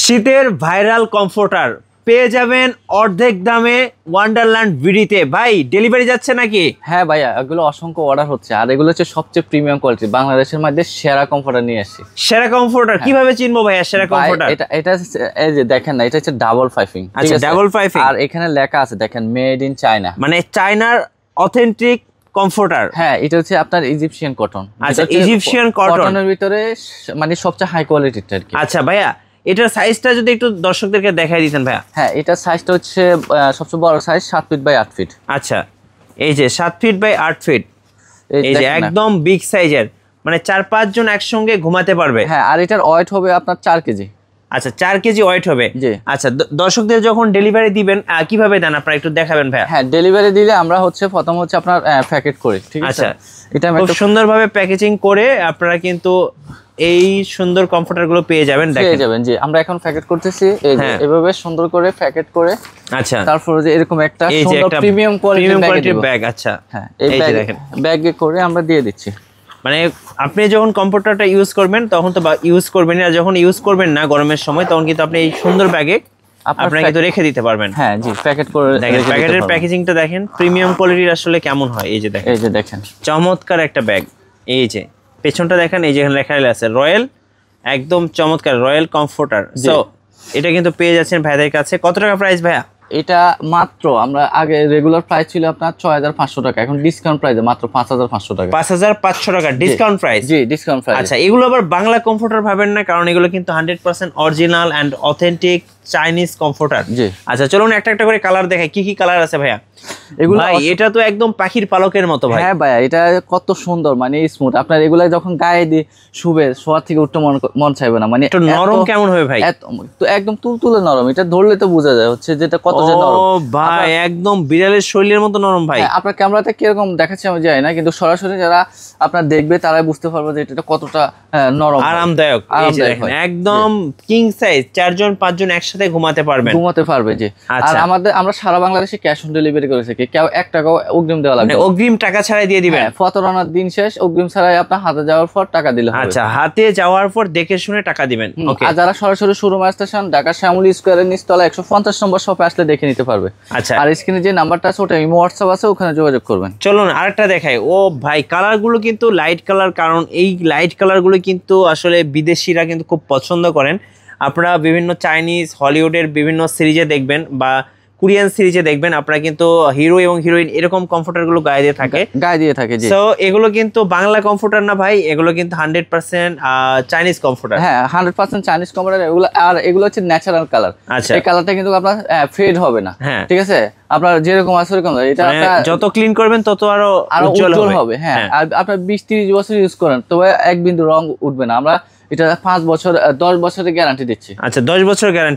শীতের viral comforter পেয়ে যাবেন অর্ধেক দামে ওয়ান্ডারল্যান্ড বিডিতে। ভাই ডেলিভারি যাচ্ছে নাকি? হ্যাঁ ভাইয়া, এগুলো অসংখ্য অর্ডার হচ্ছে, আর এগুলো হচ্ছে সবচেয়ে প্রিমিয়াম কোয়ালিটি, বাংলাদেশের মধ্যে সেরা কমফোর্টার নিয়ে আসছি। সেরা কমফোর্টার কিভাবে চিনবো ভাইয়া সেরা কমফোর্টার? এটা এই যে দেখেন না, এটা হচ্ছে ডাবল পাইপিং। আচ্ছা, ডাবল পাইপিং। আর এখানে লেখা আছে দেখেন, মেড ইন চায়না, মানে চায়নার অথেন্টিক কমফোর্টার। হ্যাঁ, এটা হচ্ছে আপনার ইজিপশিয়ান কটন। আচ্ছা, ইজিপশিয়ান কটনের ভিতরে মানে সবচেয়ে হাই কোয়ালিটির আর কি। আচ্ছা ভাইয়া, এটার সাইজটা যদি একটু দর্শকদেরকে দেখাই দিতেন ভাইয়া। হ্যাঁ, এটার সাইজটা হচ্ছে সবচেয়ে বড় সাইজ 7 ফিট বাই 8 ফিট। আচ্ছা, এই যে 7 ফিট বাই 8 ফিট, এই যে একদম বিগ সাইজের, মানে 4-5 জন একসঙ্গে ঘুমাতে পারবে। হ্যাঁ, আর এটার ওয়েট হবে আপনার 4 কেজি। আচ্ছা, 4 কেজি ওয়েট হবে। জি। আচ্ছা, দর্শকদের যখন ডেলিভারি দিবেন কিভাবে দেন আপনারা একটু দেখাবেন ভাইয়া? হ্যাঁ, ডেলিভারি দিলে আমরা হচ্ছে প্রথম হচ্ছে আপনার প্যাকেট করি, ঠিক আছে? আচ্ছা, এটা খুব সুন্দরভাবে প্যাকেজিং করে আপনারা কিন্তু এই সুন্দর কমফোর্টার গুলো পেয়ে যাবেন। পেয়ে যাবেন, জি। আমরা এখন প্যাকেট করতেছি, এই যে এভাবে সুন্দর করে প্যাকেট করে। আচ্ছা, তারপরে যে এরকম একটা সুন্দর প্রিমিয়াম কোয়ালিটির ব্যাগ। আচ্ছা, হ্যাঁ, এই ব্যাগে করে আমরা দিয়ে দিচ্ছি। মানে আপনি যখন কমফোর্টারটা ইউজ করবেন তখন তো ইউজ করবেন, আর যখন ইউজ করবেন না গরমের সময় তখন কিন্তু আপনি এই সুন্দর ব্যাগে আপনারা কিন্তু রেখে দিতে পারবেন। হ্যাঁ জি, প্যাকেট করে দেখেন প্যাকেটের প্যাকেজিংটা দেখেন প্রিমিয়াম কোয়ালিটির আসলে কেমন হয়। এই যে দেখেন, এই যে দেখেন চমৎকার একটা ব্যাগ। এই যে পেছনটা দেখেন, এই যে এখানে লেখা আছে রয়্যাল, একদম চমৎকার রয়্যাল কমফোর্টার। সো এটা কিন্তু পেয়ে যাচ্ছেন ভাইদের কাছে। কত টাকা প্রাইস ভাইয়া? এটা মাত্র আমরা আগে রেগুলার প্রাইস ছিল আপনার 6500 টাকা, এখন ডিসকাউন্ট প্রাইসে মাত্র 5500 টাকা। 5500 টাকা ডিসকাউন্ট প্রাইস? জি, ডিসকাউন্ট প্রাইস। আচ্ছা, এগুলো আবার বাংলা কমফোর্টার ভাবেন না, কারণ এগুলো কিন্তু 100% original and authentic Chinese comforter. জি। আচ্ছা, চলুন একটা একটা করে কালার দেখাই। কি কি কালার আছে ভাইয়া? এগুলো ভাই এটা তো একদম পাখির পালকের মতো ভাই। হ্যাঁ ভাইয়া, এটা কত সুন্দর, মানে স্মুথ। আপনার এগুলো যখন গায়ে দিয়ে শুবে, শোয়ার থেকে উঠতে মন চাইবে না। মানে একটু নরম কেমন হবে ভাই? তো একদম তুলতুলে নরম, এটা ধরলে তো বোঝা যায় হচ্ছে যেটা কত যে নরম। ও ভাই, একদম বিড়ালের শরীরের মতো নরম ভাই। আপনার ক্যামেরাতে কিরকম দেখাচ্ছে আমি জানি না, কিন্তু সরাসরি যারা আপনার দেখবে তারাই বুঝতে পারবে যে এটা কতটা নরম, আরামদায়ক। একদম কিং সাইজ, 4-5 জন একসাথে ঘুমাতে পারবে। জি। আর আমরা সারা বাংলাদেশে ক্যাশ অন ডেলিভারি করে থাকি, কেউ 1 টাকাও অগ্রিম দেওয়া লাগবে না। অগ্রিম টাকা ছাড়াই দিয়ে দিবেন? প্রতারণার দিন শেষ, অগ্রিম ছাড়াই আপনার হাতে যাওয়ার পর টাকা দিলে হবে। আচ্ছা, হাতে যাওয়ার পর দেখে শুনে টাকা দিবেন। ওকে। আর যারা সরাসরি শোরুম স্টেশন ঢাকা শ্যামলী স্কয়ারের নিচতলা 150 নম্বর শপে আসলে দেখে নিতে পারবে। আচ্ছা, আর স্ক্রিনে যে নাম্বারটা আছে ওটা ইমো হোয়াটসঅ্যাপ আছে, ওখানে যোগাযোগ করবেন। চলুন আরেকটা দেখাই। ও ভাই, কালার গুলো কিন্তু লাইট কালার, কারণ এই লাইট কালার গুলো কিন্তু আসলে বিদেশিরা কিন্তু খুব পছন্দ করেন। আপনারা বিভিন্ন চাইনিজ, হলিউডের বিভিন্ন সিরিজে দেখবেন বা কোরিয়ান সিরিজে দেখবেন, আপনারা কিন্তু হিরো এবং হিরোইন এরকম কমফোর্টার গুলো গায়ে দিয়ে থাকে। জি। সো এগুলো কিন্তু বাংলা কমফোর্টার না ভাই, এগুলো কিন্তু 100% চাইনিজ কমফোর্টার। হ্যাঁ, 100% চাইনিজ কমফোর্টার এগুলো। আর এগুলো হচ্ছে ন্যাচারাল কালার। আচ্ছা, এই কালারটা কিন্তু আপনার ফেড হবে না। হ্যাঁ, ঠিক আছে, আপনার যেরকম আছে এরকম এটা যত ক্লিন করবেন তত আরো উজ্জ্বল হবে। হ্যাঁ, আর আপনার 20-30 বছর ইউজ করেন তবে এক বিন্দু রং উঠবে না। আমরা এটা 5 বছর 10 বছরের গ্যারান্টি দিচ্ছি। আচ্ছা, 10 বছর গ্যারান্টি।